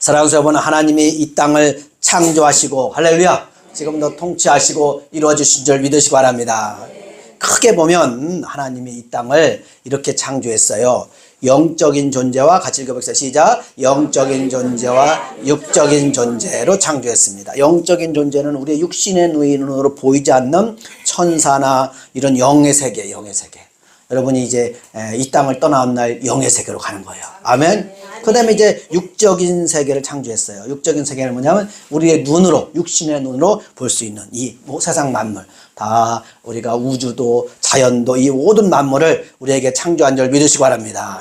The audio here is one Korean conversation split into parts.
사랑하는 여러분, 하나님이 이 땅을 창조하시고 할렐루야 지금도 통치하시고 이루어주신 줄 믿으시기 바랍니다. 크게 보면 하나님이 이 땅을 이렇게 창조했어요. 영적인 존재와 같이 읽어보겠습니다. 시작. 영적인 존재와 육적인 존재로 창조했습니다. 영적인 존재는 우리의 육신의 눈으로 보이지 않는 천사나 이런 영의 세계, 영의 세계. 여러분이 이제 이 땅을 떠나온 날 영의 세계로 가는 거예요. 아멘. 그 다음에 이제 육적인 세계를 창조했어요. 육적인 세계는 뭐냐면 우리의 눈으로, 육신의 눈으로 볼 수 있는 이 세상 만물. 다 우리가 우주도 자연도 이 모든 만물을 우리에게 창조한 줄 믿으시기 바랍니다.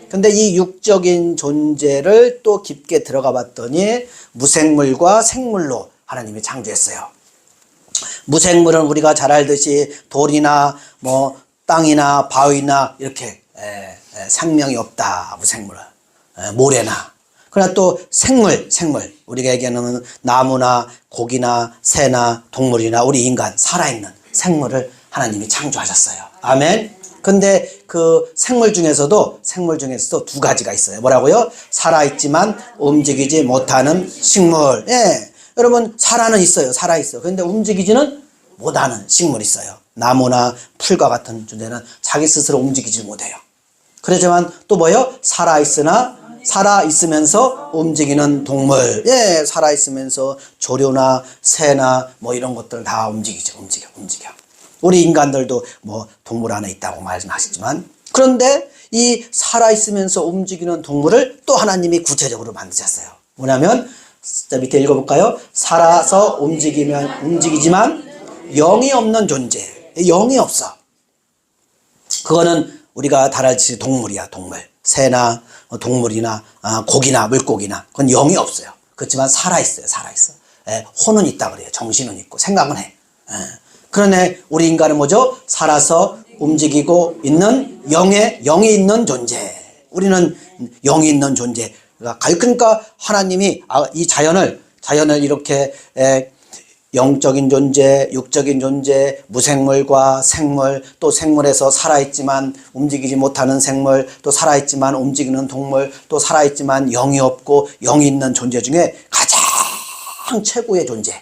근데 이 육적인 존재를 또 깊게 들어가 봤더니 무생물과 생물로 하나님이 창조했어요. 무생물은 우리가 잘 알듯이 돌이나 뭐 땅이나 바위나 이렇게 생명이 없다. 무생물은 모래나. 그러나 또 생물 우리가 얘기하는 나무나 고기나 새나 동물이나 우리 인간 살아있는 생물을 하나님이 창조하셨어요. 아멘. 근데 그 생물 중에서도 두 가지가 있어요. 뭐라고요? 살아있지만 움직이지 못하는 식물. 예. 여러분 살아는 있어요. 살아있어. 그런데 움직이지는 못하는 식물이 있어요. 나무나 풀과 같은 존재는 자기 스스로 움직이지 못해요. 그렇지만 또 뭐요? 살아있으면서 움직이는 동물. 예, 살아있으면서 조류나 새나 뭐 이런 것들 다 움직여. 우리 인간들도 뭐 동물 안에 있다고 말씀하시지만 그런데 이 살아있으면서 움직이는 동물을 또 하나님이 구체적으로 만드셨어요. 뭐냐면 밑에 읽어볼까요? 살아서 움직이지만 영이 없는 존재. 영이 없어. 그거는 우리가 다랄지 동물이야. 동물. 새나 동물이나 고기나 물고기나 그건 영이 없어요. 그렇지만 살아있어요. 혼은 있다 그래요. 정신은 있고 생각은 해. 그러네 우리 인간은 뭐죠? 살아서 움직이고 있는 영이 있는 존재. 우리는 영이 있는 존재. 그러니까 하나님이 이 자연을 이렇게 영적인 존재, 육적인 존재, 무생물과 생물, 또 생물에서 살아있지만 움직이지 못하는 생물, 또 살아있지만 움직이는 동물, 또 살아있지만 영이 없고 영이 있는 존재 중에 가장 최고의 존재.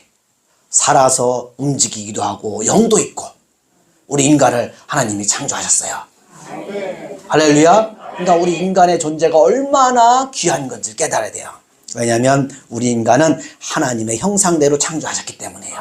살아서 움직이기도 하고 영도 있고 우리 인간을 하나님이 창조하셨어요. 할렐루야. 그러니까 우리 인간의 존재가 얼마나 귀한 건지 깨달아야 돼요. 왜냐하면 우리 인간은 하나님의 형상대로 창조하셨기 때문이에요.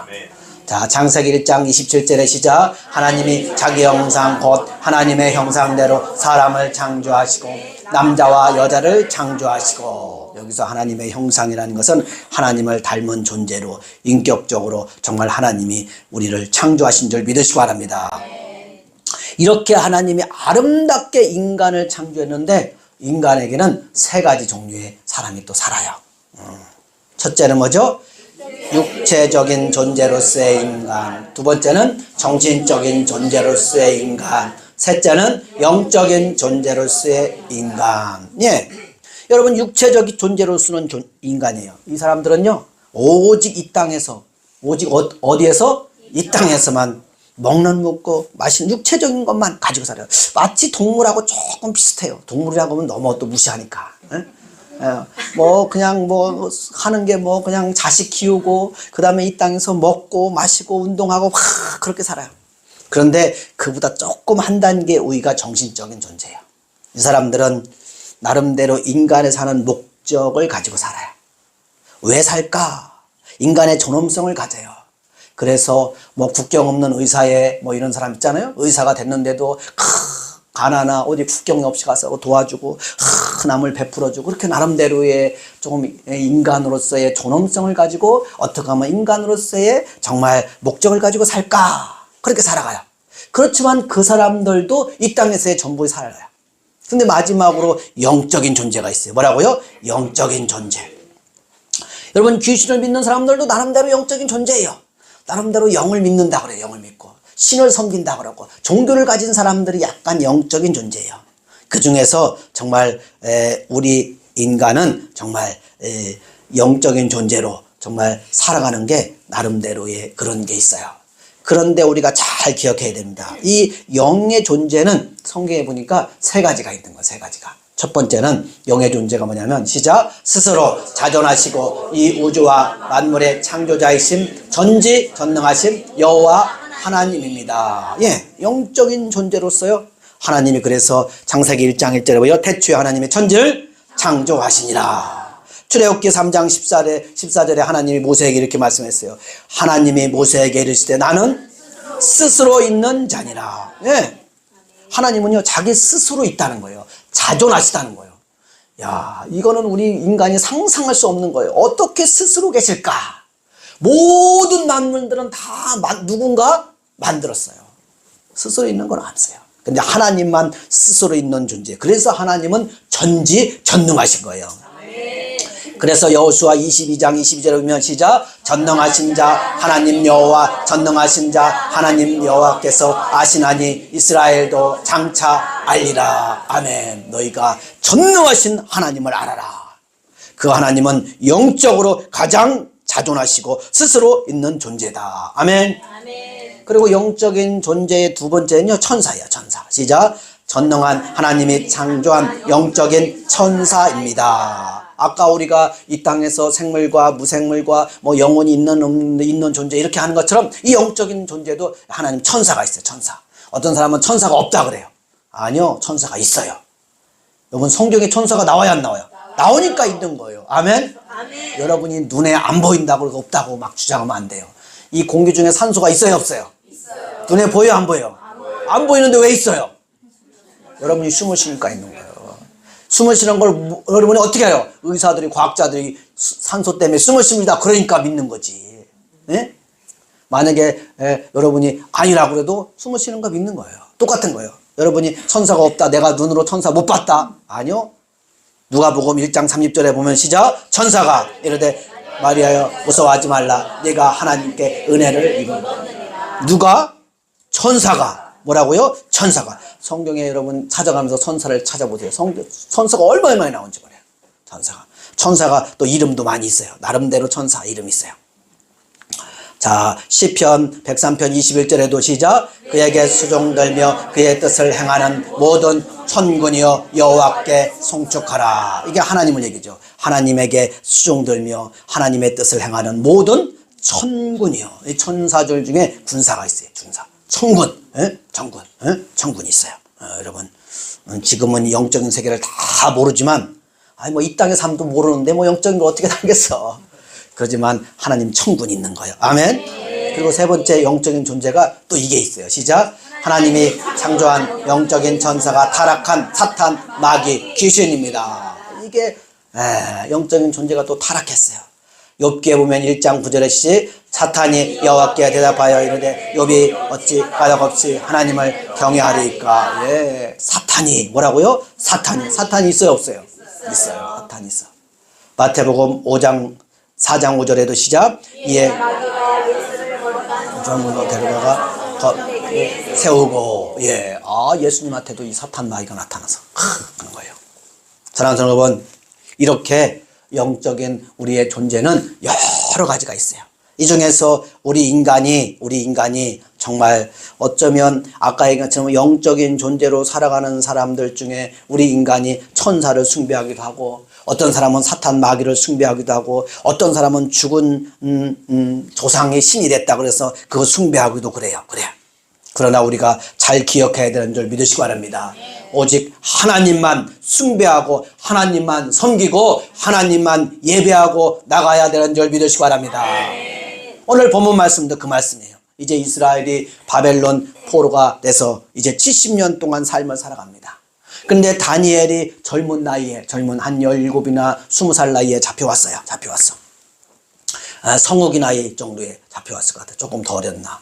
자, 창세기 1장 27절의 시작. 하나님이 자기 형상 곧 하나님의 형상대로 사람을 창조하시고 남자와 여자를 창조하시고. 여기서 하나님의 형상이라는 것은 하나님을 닮은 존재로 인격적으로 정말 하나님이 우리를 창조하신 줄 믿으시기 바랍니다. 이렇게 하나님이 아름답게 인간을 창조했는데 인간에게는 세 가지 종류의 사람이 또 살아요. 첫째는 뭐죠? 육체적인 존재로서의 인간. 두 번째는 정신적인 존재로서의 인간. 셋째는 영적인 존재로서의 인간. 예. 여러분 육체적인 존재로서는 인간이에요. 이 사람들은요 오직 이 땅에서 어디에서? 이 땅에서만 먹고 마시는 육체적인 것만 가지고 살아요. 마치 동물하고 조금 비슷해요. 동물이라고 하면 너무 또 무시하니까. 뭐 그냥 뭐 하는 게 뭐 그냥 자식 키우고 그 다음에 이 땅에서 먹고 마시고 운동하고 그렇게 살아요. 그런데 그보다 조금 한 단계 우위가 정신적인 존재예요. 이 사람들은 나름대로 인간에 사는 목적을 가지고 살아요. 왜 살까? 인간의 존엄성을 가져요. 그래서 뭐 국경 없는 의사에 뭐 이런 사람 있잖아요. 의사가 됐는데도 가나나 어디 국경이 없이 가서 도와주고 남을 베풀어주고 그렇게 나름대로의 조금 인간으로서의 존엄성을 가지고 어떻게 하면 인간으로서의 정말 목적을 가지고 살까? 그렇게 살아가요. 그렇지만 그 사람들도 이 땅에서의 전부에 살아요. 근데 마지막으로 영적인 존재가 있어요. 뭐라고요? 영적인 존재. 여러분 귀신을 믿는 사람들도 나름대로 영적인 존재예요. 나름대로 영을 믿는다 그래요. 영을 믿고 신을 섬긴다 그러고 종교를 가진 사람들이 약간 영적인 존재예요. 그 중에서 정말 우리 인간은 정말 영적인 존재로 정말 살아가는 게 나름대로의 그런 게 있어요. 그런데 우리가 잘 기억해야 됩니다. 이 영의 존재는 성경에 보니까 세 가지가 있는 거예요. 세 가지가. 첫 번째는 영의 존재가 뭐냐면 시작. 스스로 자존하시고 이 우주와 만물의 창조자이신 전지전능하신 여호와 하나님입니다. 예, 영적인 존재로서요. 하나님이 그래서 창세기 1장 1절에 보여 태초에 하나님의 천지를 창조하시니라. 출애굽기 3장 14절에 하나님이 모세에게 이렇게 말씀했어요. 하나님이 모세에게 이르시되 나는 스스로 있는 자니라. 예. 하나님은요 자기 스스로 있다는 거예요. 자존하시다는 거예요. 야, 이거는 우리 인간이 상상할 수 없는 거예요. 어떻게 스스로 계실까? 모든 만물들은 다 누군가 만들었어요. 스스로 있는 건 없어요. 근데 하나님만 스스로 있는 존재. 그래서 하나님은 전지전능하신 거예요. 그래서 여호수아 22장 22절에 보면 시작. 전능하신 자 하나님 여호와 전능하신 자 하나님 여호와께서 아시나니 이스라엘도 장차 알리라. 아멘. 너희가 전능하신 하나님을 알아라. 그 하나님은 영적으로 가장 자존하시고 스스로 있는 존재다. 아멘. 그리고 영적인 존재의 두 번째는요 천사예요. 천사. 시작. 전능한 하나님이 창조한 영적인 천사입니다. 아까 우리가 이 땅에서 생물과 무생물과 뭐 영혼이 있는 존재 이렇게 하는 것처럼 이 영적인 존재도 하나님 천사가 있어요. 천사. 어떤 사람은 천사가 없다 그래요. 아니요, 천사가 있어요. 여러분 성경에 천사가 나와야 안 나와요? 나오니까 있는 거예요. 아멘? 아멘. 여러분이 눈에 안 보인다고 그러고 없다고 막 주장하면 안 돼요. 이 공기 중에 산소가 있어요, 없어요? 있어요. 눈에 보여요, 안 보여요? 안 보이는데 왜 있어요? 여러분이 숨을 쉬니까 있는 거예요. 숨을 쉬는 걸 여러분이 어떻게 해요? 의사들이, 과학자들이 산소 때문에 숨을 쉽니다. 그러니까 믿는 거지. 네? 만약에 여러분이 아니라고 그래도 숨을 쉬는 거 믿는 거예요. 똑같은 거예요. 여러분이 천사가 없다. 내가 눈으로 천사 못 봤다. 아니요. 누가복음 1장 30절에 보면 시작. 천사가 이르되 마리아여 무서워하지 말라. 네가 하나님께 은혜를 입은. 누가? 천사가. 뭐라고요? 천사가. 성경에 여러분 찾아가면서 천사를 찾아보세요. 천사가 얼마나 많이 나온지 말이에요. 천사가 또 이름도 많이 있어요. 나름대로 천사 이름이 있어요. 자, 시편 103편 21절에도 시작. 그에게 수종들며 그의 뜻을 행하는 모든 천군이여 여호와께 송축하라. 이게 하나님을 얘기죠. 하나님에게 수종들며 하나님의 뜻을 행하는 모든 천군이요. 이 천사들 중에 군사가 있어요. 군사. 천군, 천군이 있어요. 여러분, 지금은 영적인 세계를 다 모르지만, 뭐 이 땅의 삶도 모르는데 뭐 영적인 걸 어떻게 알겠어. 그러지만 하나님 천군이 있는 거예요. 아멘. 그리고 세 번째 영적인 존재가 또 이게 있어요. 시작. 하나님이 창조한 영적인 천사가 타락한 사탄, 마귀, 귀신입니다. 이게 영적인 존재가 또 타락했어요. 욥기에 보면 1장 9절에 시작. 사탄이 여호와께 대답하여 이르되 욥이 어찌 까닭없이 하나님을 경외하리이까. 예, 사탄이 뭐라고요? 사탄이 있어요, 없어요? 있어요. 사탄이 있어. 마태복음 4장 5절에도 시작. 이에 정문으로 데려다가 세우고. 예, 예수님한테도 이 사탄 마귀가 나타나서 그런 거예요. 사랑하는 여러분, 이렇게 영적인 우리의 존재는 여러 가지가 있어요. 이 중에서 우리 인간이 정말 어쩌면 아까 얘기한 것처럼 영적인 존재로 살아가는 사람들 중에 우리 인간이 천사를 숭배하기도 하고, 어떤 사람은 사탄 마귀를 숭배하기도 하고, 어떤 사람은 죽은 조상이 신이 됐다 그래서 그거 숭배하기도 그래요. 그러나 우리가 잘 기억해야 되는 줄 믿으시기 바랍니다. 오직 하나님만 숭배하고 하나님만 섬기고 하나님만 예배하고 나가야 되는 줄 믿으시기 바랍니다. 오늘 본문 말씀도 그 말씀이에요. 이제 이스라엘이 바벨론 포로가 돼서 이제 70년 동안 삶을 살아갑니다. 근데 다니엘이 젊은 한 17이나 20살 나이에 잡혀왔어. 성욱이 나이 정도에 잡혀왔을 것 같아요. 조금 더 어렸나.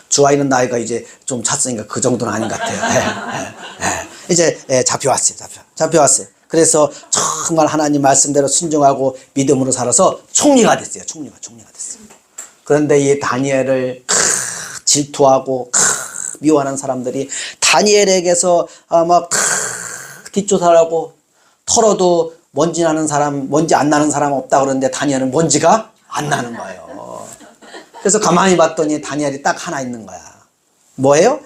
주아이는 나이가 이제 좀 찼으니까 그 정도는 아닌 것 같아요. 이제 잡혀왔어요. 그래서 정말 하나님 말씀대로 순종하고 믿음으로 살아서 총리가 됐어요. 총리가 됐어요. 그런데 이 다니엘을 질투하고 미워하는 사람들이 다니엘에게서 막 뒷조사를 하고, 털어도 먼지 안 나는 사람 없다 그러는데 다니엘은 먼지가 안 나는 거예요. 그래서 가만히 봤더니 다니엘이 딱 하나 있는 거야. 뭐예요?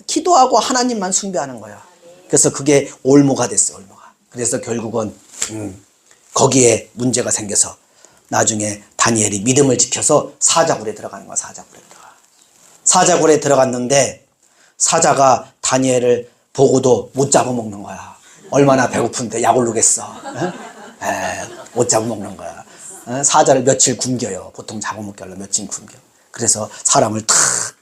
기도하고 하나님만 숭배하는 거야. 그래서 그게 올무가 됐어요. 그래서 결국은 거기에 문제가 생겨서 나중에 다니엘이 믿음을 지켜서 사자굴에 들어가는 거야. 사자굴에 들어갔는데 사자가 다니엘을 보고도 못 잡아먹는 거야. 얼마나 배고픈데 약 오르겠어. 못 잡아먹는 거야. 사자를 며칠 굶겨요. 보통 잡아먹기 하려면 며칠 굶겨. 그래서 사람을 탁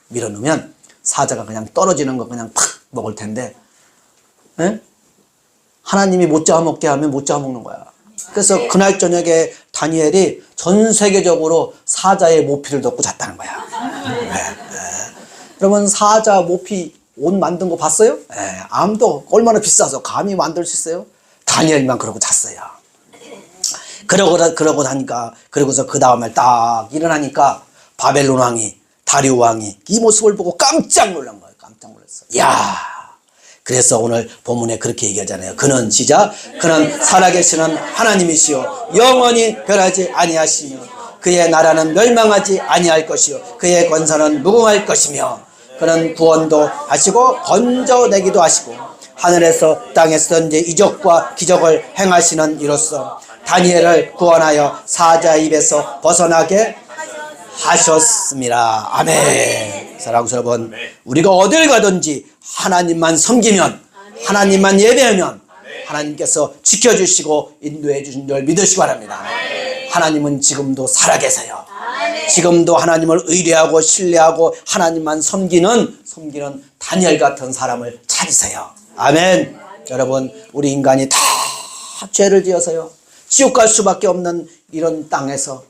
밀어넣으면 사자가 그냥 떨어지는 거 그냥 팍 먹을 텐데 하나님이 못 잡아먹게 하면 못 잡아먹는 거야. 그래서 그날 저녁에 다니엘이 전 세계적으로 사자의 모피를 덮고 잤다는 거야. 여러분 사자 모피 옷 만든 거 봤어요? 아무도 얼마나 비싸서 감히 만들 수 있어요? 다니엘만 그러고 잤어요. 그러고 나니까 그러고서 그 다음날 딱 일어나니까 바벨론 왕이 다리오 왕이 이 모습을 보고 깜짝 놀란 거예요. 깜짝 놀랐어. 야, 그래서 오늘 본문에 그렇게 얘기하잖아요. 그는 시작 그는 살아계시는 하나님이시요 영원히 변하지 아니하시며 그의 나라는 멸망하지 아니할 것이요 그의 권세는 무궁할 것이며 그는 구원도 하시고 건져내기도 하시고 하늘에서 땅에서든지 이적과 기적을 행하시는 이로써 다니엘을 구원하여 사자의 입에서 벗어나게 하셨습니다. 아멘. 사랑하는 여러분, 우리가 어딜 가든지 하나님만 섬기면, 하나님만 예배하면 하나님께서 지켜주시고 인도해 주신 줄 믿으시기 바랍니다. 하나님은 지금도 살아계세요. 지금도 하나님을 의뢰하고 신뢰하고 하나님만 섬기는 다니엘 같은 사람을 찾으세요. 아멘. 여러분, 우리 인간이 다 죄를 지어서요 지옥 갈 수밖에 없는 이런 땅에서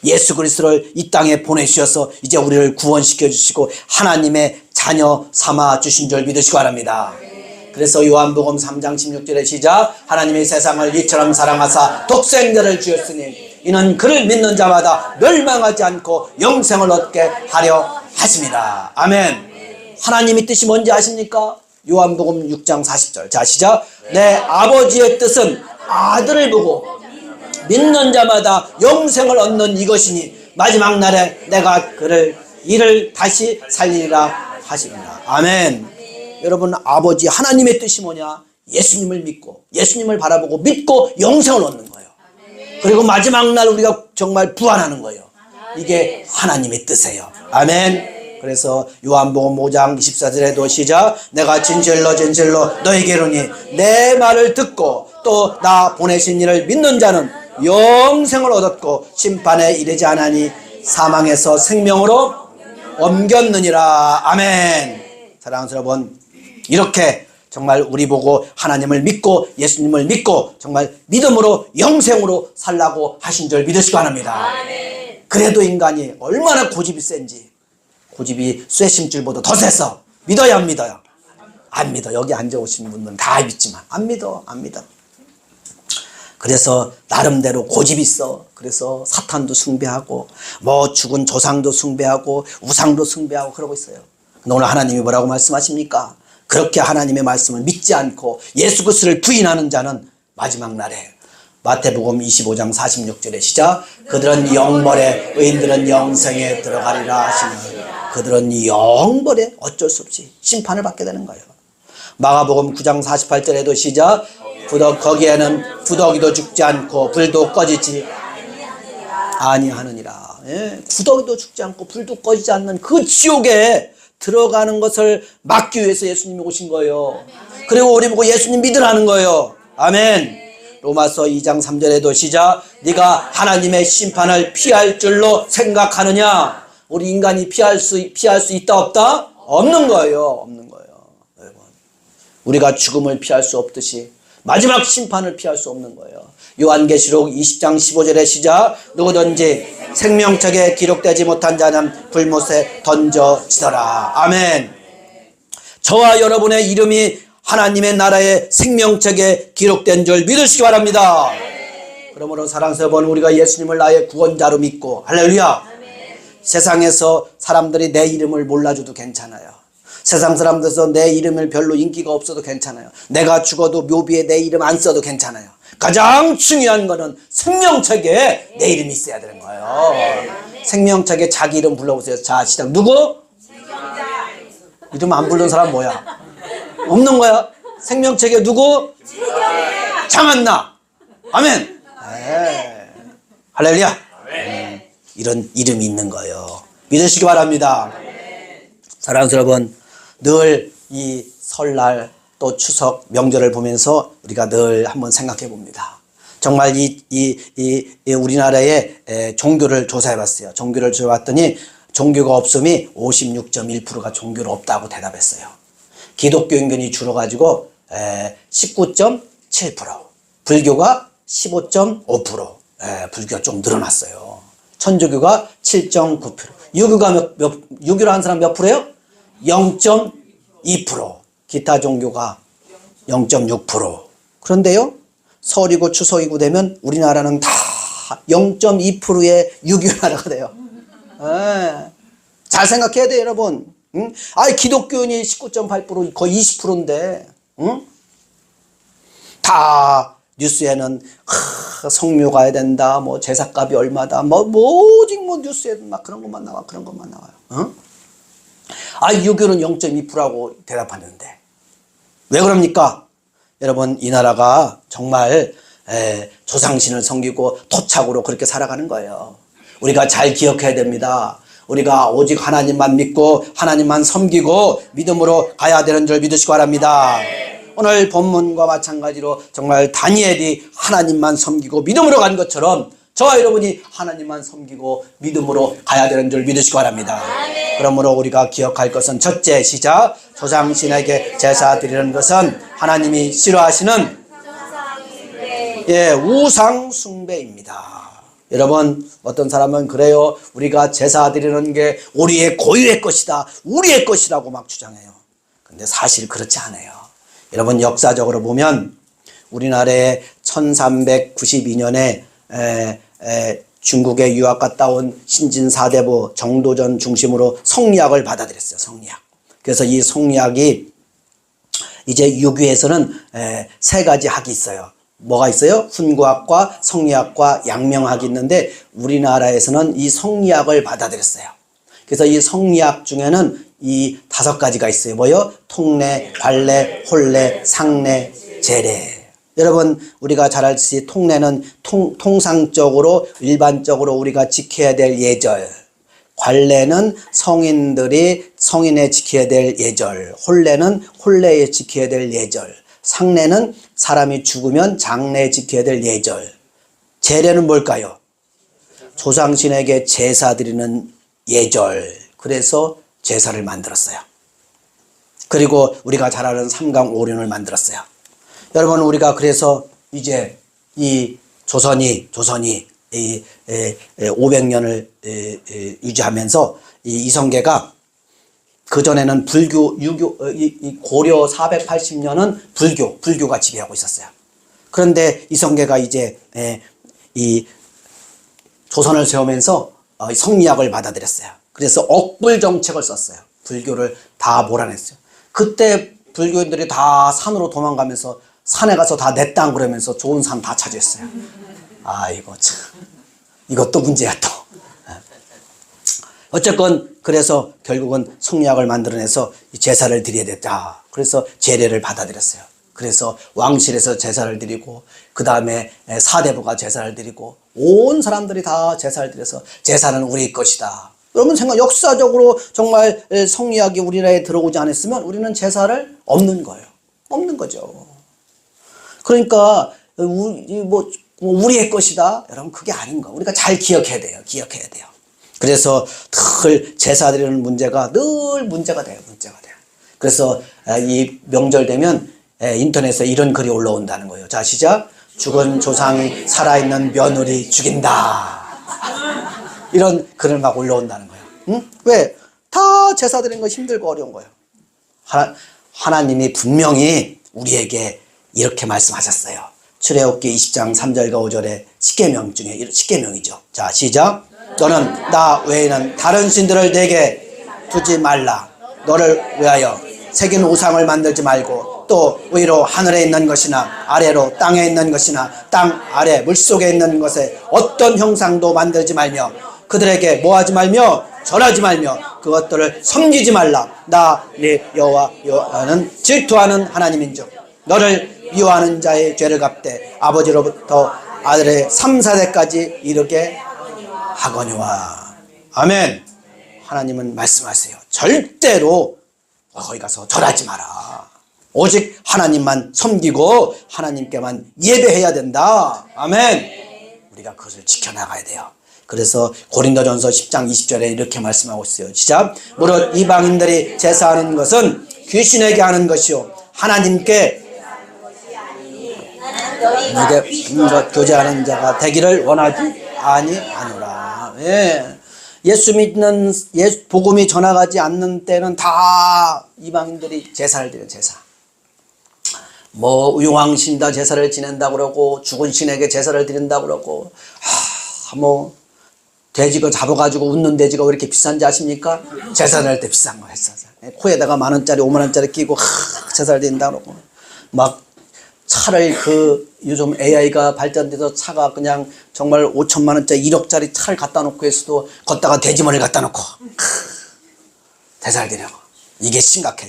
예수 그리스도를 이 땅에 보내주셔서 이제 우리를 구원시켜 주시고 하나님의 자녀 삼아 주신 줄 믿으시기 바랍니다. 그래서 요한복음 3장 16절에 시작 하나님이 세상을 이처럼 사랑하사 독생자를 주었으니 이는 그를 믿는 자마다 멸망하지 않고 영생을 얻게 하려 하십니다. 아멘. 하나님의 뜻이 뭔지 아십니까? 요한복음 6장 40절. 자, 시작. 내 아버지의 뜻은 아들을 보고 믿는 자마다 영생을 얻는 이것이니 마지막 날에 내가 이를 다시 살리리라 하십니다. 아멘. 여러분, 아버지 하나님의 뜻이 뭐냐? 예수님을 믿고 예수님을 바라보고 믿고 영생을 얻는 거예요. 그리고 마지막 날 우리가 정말 부활하는 거예요. 이게 하나님의 뜻이에요. 아멘. 그래서 요한복음 5장 24절에도 시작 내가 진실로 너에게 이르니 내 말을 듣고 또 나 보내신 이를 믿는 자는 영생을 얻었고 심판에 이르지 않으니 사망에서 생명으로 옮겼느니라. 아멘. 사랑하는 여러분, 이렇게 정말 우리 보고 하나님을 믿고 예수님을 믿고 정말 믿음으로 영생으로 살라고 하신 줄 믿으시기 바랍니다. 그래도 인간이 얼마나 고집이 센지, 고집이 쇠심줄보다 더 세서 믿어야 안 믿어요? 안 믿어. 여기 앉아오신 분들은 다 믿지만 안 믿어. 그래서 나름대로 고집이 있어. 그래서 사탄도 숭배하고 뭐 죽은 조상도 숭배하고 우상도 숭배하고 그러고 있어요. 근데 오늘 하나님이 뭐라고 말씀하십니까? 그렇게 하나님의 말씀을 믿지 않고 예수 그리스도를 부인하는 자는 마지막 날에 마태복음 25장 46절에 시작 그들은 영벌에 의인들은 영생에 들어가리라 하시는 그들은 영벌에 어쩔 수 없이 심판을 받게 되는 거예요. 마가복음 9장 48절에도 시작 거기에는 구더기도 죽지 않고 불도 꺼지지 아니하느니라. 구더기도 죽지 않고 불도 꺼지지 않는 그 지옥에 들어가는 것을 막기 위해서 예수님이 오신 거예요. 그리고 우리 보고 예수님 믿으라는 거예요. 아멘. 로마서 2장 3절에도 시작 네가 하나님의 심판을 피할 줄로 생각하느냐. 우리 인간이 피할 수 있다 없다? 없는 거예요. 여러분, 우리가 죽음을 피할 수 없듯이 마지막 심판을 피할 수 없는 거예요. 요한계시록 20장 15절에 시작 누구든지 생명책에 기록되지 못한 자는 불못에 던져지더라. 아멘. 저와 여러분의 이름이 하나님의 나라의 생명책에 기록된 줄 믿으시기 바랍니다. 그러므로 사랑하는 여러분, 우리가 예수님을 나의 구원자로 믿고 할렐루야. 세상에서 사람들이 내 이름을 몰라줘도 괜찮아요. 세상 사람들에서 내 이름을 별로 인기가 없어도 괜찮아요. 내가 죽어도 묘비에 내 이름 안 써도 괜찮아요. 가장 중요한 거는 생명책에 내 이름이 있어야 되는 거예요. 생명책에 자기 이름 불러보세요. 자, 시작. 누구? 이름 안 부르는 사람 뭐야? 없는 거야. 생명책에 누구? 거창한 나. 아멘. 네. 할렐루야. 이런 이름이 있는 거예요. 믿으시기 바랍니다. 사랑하는 여러분, 늘 이 설날 또 추석 명절을 보면서 우리가 늘 한번 생각해 봅니다. 정말 이 우리나라의 종교를 조사해 봤어요. 종교를 조사해 봤더니 종교가 없음이 56.1%가 종교가 없다고 대답했어요. 기독교 인근이 줄어가지고 19.7%, 불교가 15.5%, 불교가 좀 늘어났어요. 천주교가 7.9%, 유교로 한 사람 몇 프로예요? 0.2%, 기타 종교가 0.6%. 그런데요, 설이고 추석이고 되면 우리나라는 다 0.2%의 유교 나라가 돼요. 잘 생각해야 돼요, 여러분. 응? 기독교인이 19.8%, 거의 20%인데, 응? 다 뉴스에는 성묘 가야 된다, 뭐 제사값이 얼마다, 오직 뉴스에 막 그런 것만 나와, 그런 것만 나와요. 응? 유교는 0.2%라고 대답하는데 왜 그럽니까? 여러분, 이 나라가 정말 조상신을 섬기고 토착으로 그렇게 살아가는 거예요. 우리가 잘 기억해야 됩니다. 우리가 오직 하나님만 믿고 하나님만 섬기고 믿음으로 가야 되는 줄 믿으시기 바랍니다. 오늘 본문과 마찬가지로 정말 다니엘이 하나님만 섬기고 믿음으로 간 것처럼 저와 여러분이 하나님만 섬기고 믿음으로 가야 되는 줄 믿으시기 바랍니다. 그러므로 우리가 기억할 것은 첫째, 시작. 조상신에게 제사 드리는 것은 하나님이 싫어하시는 우상 숭배입니다. 여러분, 어떤 사람은 그래요. 우리가 제사 드리는 게 우리의 고유의 것이다, 우리의 것이라고 막 주장해요. 근데 사실 그렇지 않아요. 여러분, 역사적으로 보면 우리나라에 1392년에 중국에 유학 갔다 온 신진사대부 정도전 중심으로 성리학을 받아들였어요. 성리학. 그래서 이 성리학이 이제 유교에서는 세 가지 학이 있어요. 뭐가 있어요? 훈구학과 성리학과 양명학이 있는데 우리나라에서는 이 성리학을 받아들였어요. 그래서 이 성리학 중에는 이 5가지가 있어요. 뭐요? 통례, 관례, 혼례, 상례, 제례. 여러분, 우리가 잘 알듯이 통례는 통상적으로 일반적으로 우리가 지켜야 될 예절, 관례는 성인에 지켜야 될 예절, 혼례는 혼례에 지켜야 될 예절, 상례는 사람이 죽으면 장례에 지켜야 될 예절, 제례는 뭘까요? 조상신에게 제사 드리는 예절. 그래서 제사를 만들었어요. 그리고 우리가 잘 아는 삼강오륜을 만들었어요. 여러분, 우리가 그래서 이제 이 조선이 500년을 유지하면서 이 이성계가 그전에는 고려 480년은 불교가 지배하고 있었어요. 그런데 이성계가 이제 이 조선을 세우면서 성리학을 받아들였어요. 그래서 억불 정책을 썼어요. 불교를 다 몰아냈어요. 그때 불교인들이 다 산으로 도망가면서 산에 가서 다 내 땅 그러면서 좋은 산 다 차지했어요. 이거 참, 이것도 문제야 또. 어쨌건 그래서 결국은 성리학을 만들어내서 제사를 드려야 됐다. 그래서 제례를 받아들였어요. 그래서 왕실에서 제사를 드리고 그 다음에 사대부가 제사를 드리고 온 사람들이 다 제사를 드려서 제사는 우리 것이다. 여러분 역사적으로 정말 성리학이 우리나라에 들어오지 않았으면 우리는 제사를 없는 거예요. 없는 거죠. 그러니까 우리의 것이다. 여러분, 그게 아닌 거. 우리가 잘 기억해야 돼요. 기억해야 돼요. 그래서 늘 제사 드리는 문제가 늘 문제가 돼요. 그래서 이 명절 되면 인터넷에 이런 글이 올라온다는 거예요. 자, 시작. 죽은 조상이 살아있는 며느리 죽인다. 이런 글을 막 올라온다는 거예요. 응? 왜? 다 제사 드리는 거 힘들고 어려운 거예요. 하나님이 분명히 우리에게 이렇게 말씀하셨어요. 출애굽기 20장 3절과 5절에 십계명 중에 십계명이죠. 자, 시작. 너는 나 외에는 다른 신들을 내게 두지 말라. 너를 위하여 새긴 우상을 만들지 말고 또 위로 하늘에 있는 것이나 아래로 땅에 있는 것이나 땅 아래 물속에 있는 것에 어떤 형상도 만들지 말며 그들에게 뭐하지 말며 절하지 말며 그것들을 섬기지 말라. 나 네 여호와는 질투하는 하나님인즉 너를 미워하는 자의 죄를 갚되 아버지로부터 아들의 3, 4대까지 이르게 하거니와. 아멘. 하나님은 말씀하세요. 절대로 거기 가서 절하지 마라. 오직 하나님만 섬기고 하나님께만 예배해야 된다. 아멘. 우리가 그것을 지켜나가야 돼요. 그래서 고린도전서 10장 20절에 이렇게 말씀하고 있어요. 시작. 무릇 이방인들이 제사하는 것은 귀신에게 하는 것이요 하나님께 교제하는 자가 되기를 원하지 아니하노라. 예. 예수 믿는 복음이 전하가지 않는 때는 다 이방인들이 제사를 드려요. 제사. 뭐 유황신다 제사를 지낸다 그러고 죽은 신에게 제사를 드린다 그러고 뭐 돼지가 잡아가지고 웃는 돼지가 왜 이렇게 비싼지 아십니까? 제사를 할 때 비싼 거 했어. 코에다가 10,000원짜리 50,000원짜리 끼고 제사를 드린다 그러고 막 차를 요즘 AI가 발전돼서 차가 그냥 정말 5천만 원짜리 1억짜리 차를 갖다 놓고 해서도 걷다가 돼지머리를 갖다 놓고 제사를 드리고. 이게 심각해.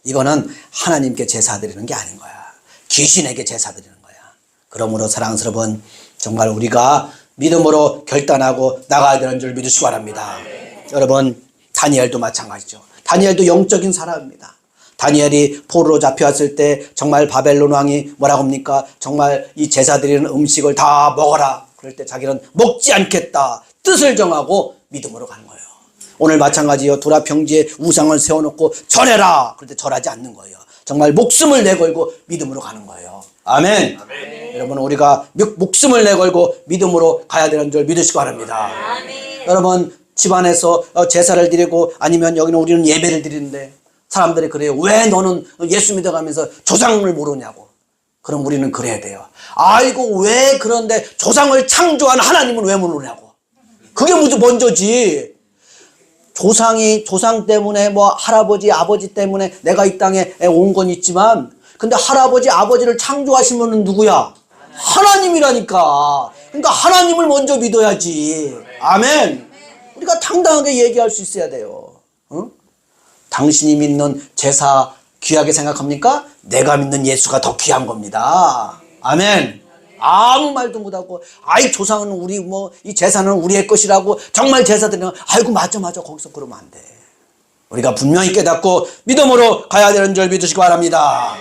이거는 하나님께 제사 드리는 게 아닌 거야. 귀신에게 제사 드리는 거야. 그러므로 사랑스러운 정말 우리가 믿음으로 결단하고 나가야 되는 줄 믿으시기 바랍니다. 여러분 다니엘도 마찬가지죠. 다니엘도 영적인 사람입니다. 다니엘이 포로로 잡혀왔을 때 정말 바벨론 왕이 뭐라고 합니까? 정말 이 제사 드리는 음식을 다 먹어라. 그럴 때 자기는 먹지 않겠다. 뜻을 정하고 믿음으로 가는 거예요. 오늘 마찬가지요. 두라 평지에 우상을 세워놓고 절해라. 그럴 때 절하지 않는 거예요. 정말 목숨을 내걸고 믿음으로 가는 거예요. 아멘. 아멘. 여러분 우리가 목숨을 내걸고 믿음으로 가야 되는 줄 믿으시기 바랍니다. 아멘. 여러분 집안에서 제사를 드리고 아니면 여기는 우리는 예배를 드리는데 사람들이 그래요. 왜 너는 예수 믿어가면서 조상을 모르냐고. 그럼 우리는 그래야 돼요. 아이고 왜 그런데 조상을 창조한 하나님은 왜 모르냐고. 그게 먼저지. 조상 때문에 뭐 할아버지 아버지 때문에 내가 이 땅에 온 건 있지만 근데 할아버지 아버지를 창조하신 분은 누구야? 하나님이라니까. 그러니까 하나님을 먼저 믿어야지. 아멘. 우리가 당당하게 얘기할 수 있어야 돼요. 응? 당신이 믿는 제사 귀하게 생각합니까? 내가 믿는 예수가 더 귀한 겁니다. 아멘. 아무 말도 못하고 아이 조상은 우리 이 제사는 우리의 것이라고 정말 제사 드리면 아이고 맞아 거기서 그러면 안 돼. 우리가 분명히 깨닫고 믿음으로 가야 되는 줄 믿으시기 바랍니다.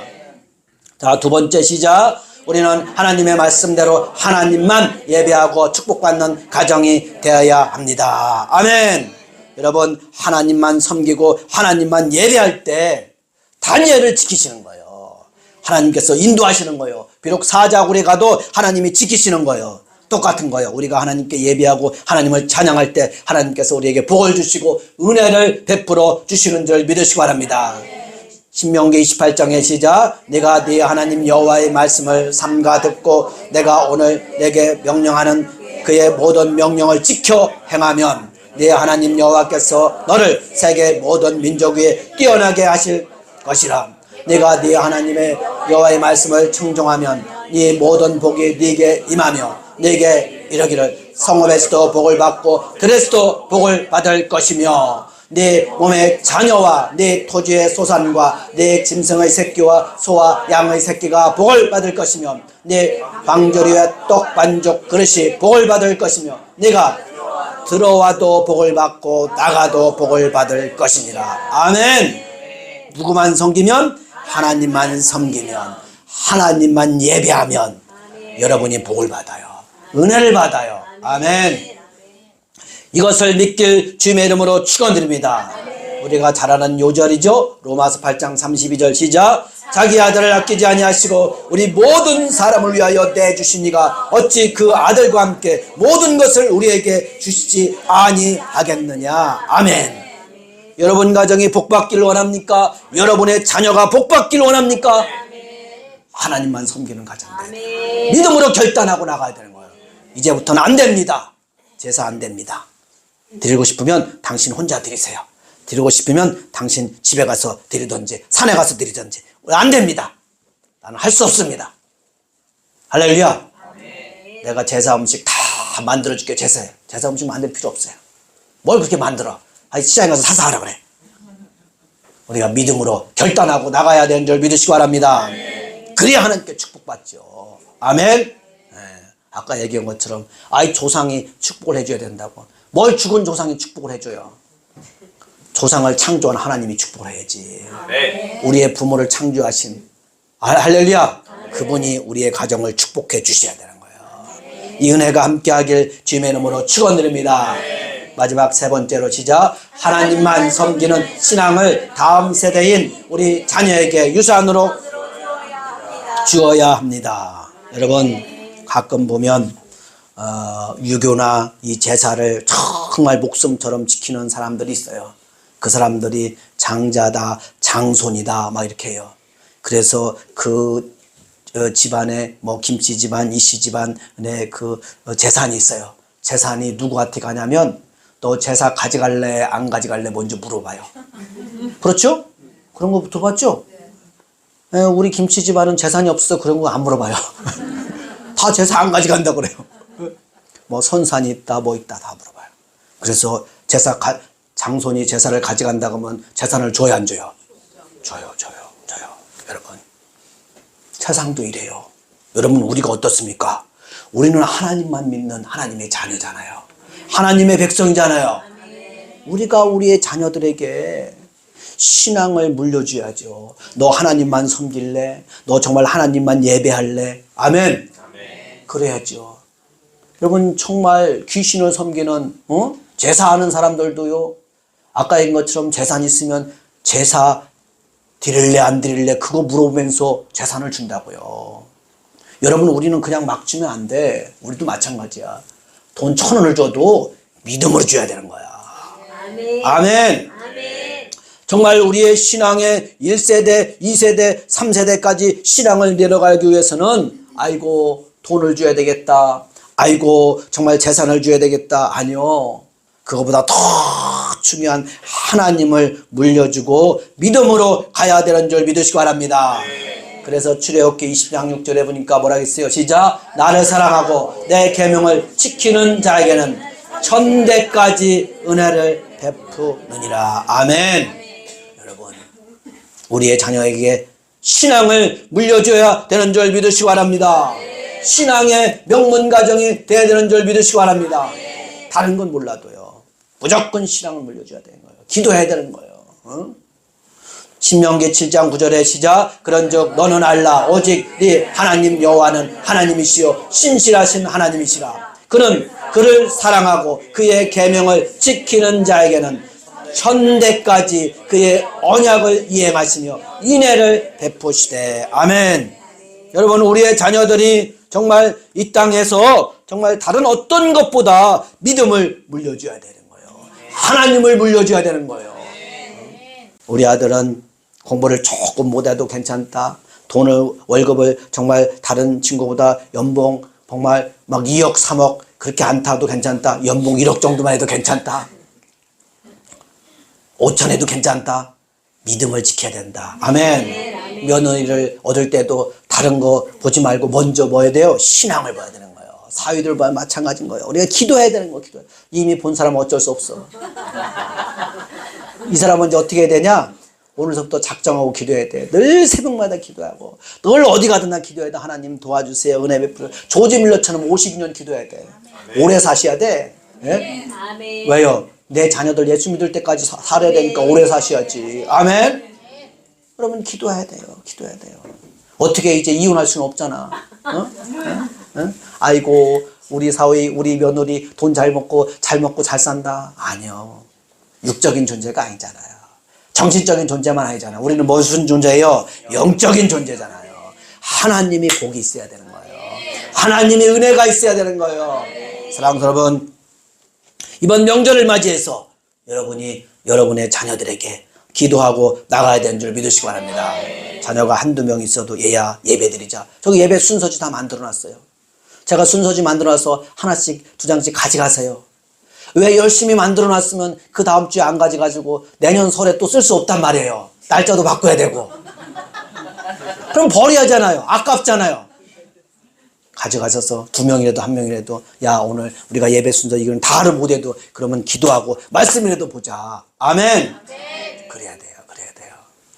자, 두 번째 시작. 우리는 하나님의 말씀대로 하나님만 예배하고 축복받는 가정이 되어야 합니다. 아멘. 여러분 하나님만 섬기고 하나님만 예배할 때 다니엘을 지키시는 거예요. 하나님께서 인도하시는 거예요. 비록 사자굴에 가도 하나님이 지키시는 거예요. 똑같은 거예요. 우리가 하나님께 예배하고 하나님을 찬양할 때 하나님께서 우리에게 복을 주시고 은혜를 베풀어 주시는 줄 믿으시기 바랍니다. 신명기 28장의 시작. 내가 네 하나님 여호와의 말씀을 삼가 듣고 내가 오늘 내게 명령하는 그의 모든 명령을 지켜 행하면 네 하나님 여호와께서 너를 세계 모든 민족 위에 뛰어나게 하실 것이라. 네가 네 하나님의 여호와의 말씀을 청종하면 네 모든 복이 네게 임하며 네게 이르기를 성읍에서도 복을 받고 들에서도 복을 받을 것이며 네 몸의 자녀와 네 토지의 소산과 네 짐승의 새끼와 소와 양의 새끼가 복을 받을 것이며 네 방조리와 떡 반죽 그릇이 복을 받을 것이며 네가 들어와도 복을 받고 나가도 복을 받을 것이니라. 아멘. 누구만 섬기면 하나님만 섬기면 하나님만 예배하면 여러분이 복을 받아요. 은혜를 받아요. 아멘. 이것을 믿길 주님의 이름으로 축원드립니다. 우리가 잘 아는 요절이죠. 로마서 8장 32절 시작. 자기 아들을 아끼지 아니하시고 우리 모든 사람을 위하여 내주시니가 어찌 그 아들과 함께 모든 것을 우리에게 주시지 아니하겠느냐. 아멘. 여러분 가정이 복받기를 원합니까? 여러분의 자녀가 복받기를 원합니까? 하나님만 섬기는 가정. 믿음으로 결단하고 나가야 되는 거예요. 이제부터는 안 됩니다. 제사 안 됩니다. 드리고 싶으면 당신 혼자 드리세요. 드리고 싶으면 당신 집에 가서 드리든지 산에 가서 드리든지. 안 됩니다. 나는 할 수 없습니다. 할렐루야. 내가 제사 음식 다 만들어줄게. 제사 음식 만들 필요 없어요. 뭘 그렇게 만들어. 시장에 가서 사서 하라 그래. 우리가 믿음으로 결단하고 나가야 되는 줄 믿으시기 바랍니다. 그래야 하나님께 축복받죠. 아멘. 예. 아까 얘기한 것처럼 아이 조상이 축복을 해줘야 된다고. 뭘 죽은 조상이 축복을 해줘요. 조상을 창조한 하나님이 축복을 해야지. 네. 우리의 부모를 창조하신 할렐루야. 그분이 우리의 가정을 축복해 주셔야 되는 거예요. 이 은혜가 함께하길 주님의 이름으로 축원드립니다. 마지막 세 번째로 시작. 하나님만 섬기는 신앙을 다음 세대인 우리 자녀에게 유산으로 주어야 합니다. 여러분 가끔 보면 유교나 이 제사를 정말 목숨처럼 지키는 사람들이 있어요. 그 사람들이 장자다, 장손이다 막 이렇게 해요. 그래서 그 집안에 뭐 김씨 집안, 이씨 집안에 그 재산이 있어요. 재산이 누구한테 가냐면 너 제사 가져갈래 안 가져갈래 먼저 물어봐요. 그렇죠? 그런 거 들어봤죠? 네, 우리 김씨 집안은 재산이 없어 그런 거 안 물어봐요. 다 제사 안 가져간다 그래요. 뭐 선산이 있다 뭐 있다 다 물어봐요. 그래서 장손이 제사를 가져간다고 하면 재산을 줘야 안 줘요? 줘요. 여러분 세상도 이래요. 여러분 우리가 어떻습니까? 우리는 하나님만 믿는 하나님의 자녀잖아요. 하나님의 백성이잖아요. 우리가 우리의 자녀들에게 신앙을 물려줘야죠. 너 하나님만 섬길래? 너 정말 하나님만 예배할래? 아멘. 그래야죠. 여러분 정말 귀신을 섬기는 제사하는 사람들도요. 아까 얘기한 것처럼 재산 있으면 제사 드릴래 안 드릴래 그거 물어보면서 재산을 준다고요. 여러분 우리는 그냥 막 주면 안 돼. 우리도 마찬가지야. 돈 1,000원을 줘도 믿음으로 줘야 되는 거야. 아멘. 정말 우리의 신앙의 1세대, 2세대, 3세대까지 신앙을 내려가기 위해서는 아이고 돈을 줘야 되겠다. 아이고 정말 재산을 줘야 되겠다. 아니요. 그거보다 더 중요한 하나님을 물려주고 믿음으로 가야 되는 줄 믿으시기 바랍니다. 그래서 출애굽기 20장 6절에 보니까 뭐라고 했어요? 시작. 나를 사랑하고 내 계명을 지키는 자에게는 천대까지 은혜를 베푸느니라. 아멘. 여러분 우리의 자녀에게 신앙을 물려줘야 되는 줄 믿으시기 바랍니다. 신앙의 명문 가정이 되어야 되는 줄 믿으시기 바랍니다. 다른 건 몰라도요. 무조건 신앙을 물려줘야 되는 거예요. 기도해야 되는 거예요. 신명기 7장 9절에 시작. 그런즉 너는 알라 오직 네 하나님 여호와는 하나님이시요 신실하신 하나님이시라. 그는 그를 사랑하고 그의 계명을 지키는 자에게는 천대까지 그의 언약을 이행하시며 인애를 베푸시되. 아멘. 여러분 우리의 자녀들이 정말 이 땅에서 정말 다른 어떤 것보다 믿음을 물려줘야 되는 거예요. 하나님을 물려줘야 되는 거예요. 우리 아들은 공부를 조금 못해도 괜찮다. 월급을 정말 다른 친구보다 연봉 정말 막 2억 3억 그렇게 안 타도 괜찮다. 연봉 1억 정도만 해도 괜찮다. 5천 해도 괜찮다. 믿음을 지켜야 된다. 아멘. 며느리를 얻을 때도 다른 거 보지 말고 먼저 뭐 해야 돼요? 신앙을 봐야 되는 거예요. 사위들 봐 마찬가지인 거예요. 우리가 기도해야 되는 거. 이미 본 사람은 어쩔 수 없어. 이 사람은 이제 어떻게 해야 되냐? 오늘부터 작정하고 기도해야 돼. 늘 새벽마다 기도하고 늘 어디 가든 나 기도해야 돼. 하나님 도와주세요. 은혜 베풀어. 조지 밀러처럼 52년 기도해야 돼. 오래 사셔야 돼. 예? 왜요? 내 자녀들 예수 믿을 때까지 살아야 되니까 오래 사셔야지. 아멘. 여러분 기도해야 돼요. 기도해야 돼요. 어떻게 이제 이혼할 수는 없잖아. 아이고 우리 사위 우리 며느리 돈 잘 먹고 잘 산다. 아니요. 육적인 존재가 아니잖아요. 정신적인 존재만 아니잖아요. 우리는 무슨 존재예요? 영적인 존재잖아요. 하나님이 복이 있어야 되는 거예요. 하나님의 은혜가 있어야 되는 거예요. 사랑하는 여러분, 이번 명절을 맞이해서 여러분이 여러분의 자녀들에게 기도하고 나가야 되는 줄 믿으시기 바랍니다. 자녀가 한두 명 있어도 얘야 예배드리자. 저기 예배 순서지 다 만들어놨어요. 제가 순서지 만들어놔서 하나씩 두 장씩 가져가세요. 왜 열심히 만들어놨으면 그 다음 주에 안 가져가지고 내년 설에 또 쓸 수 없단 말이에요. 날짜도 바꿔야 되고. 그럼 버려야잖아요. 아깝잖아요. 가져가셔서 2명이라도 1명이라도 야 오늘 우리가 예배 순서 이건 다를 못해도 그러면 기도하고 말씀이라도 보자. 아멘. 그래야 돼요.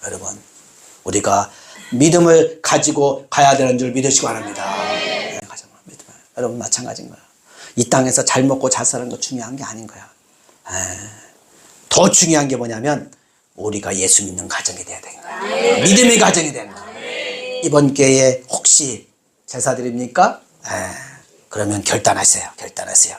여러분 우리가 믿음을 가지고 가야 되는 줄 믿으시기 바랍니다. 네, 여러분 마찬가지인 거예요. 이 땅에서 잘 먹고 잘 사는 거 중요한 게 아닌 거야. 더 중요한 게 뭐냐면 우리가 예수 믿는 가정이 돼야 되는 거야. 믿음의 가정이 되는 거야. 이번 기회에 혹시 제사 드립니까? 그러면 결단하세요. 결단하세요.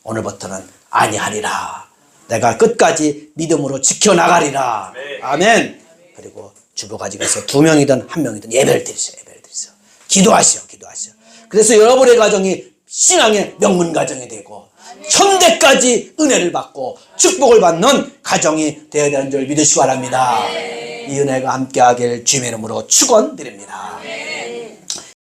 오늘부터는 아니하리라. 내가 끝까지 믿음으로 지켜나가리라. 아멘. 그리고 주보가지 가서 2명이든 1명이든 예배를 드리세요. 예배를 드리세요. 기도하시오. 기도하시오. 그래서 여러분의 가정이 신앙의 명문 가정이 되고 현대까지 은혜를 받고 축복을 받는 가정이 되어야 되는 줄 믿으시기 바랍니다. 이 은혜가 함께하길 주님의 이름으로 축원드립니다.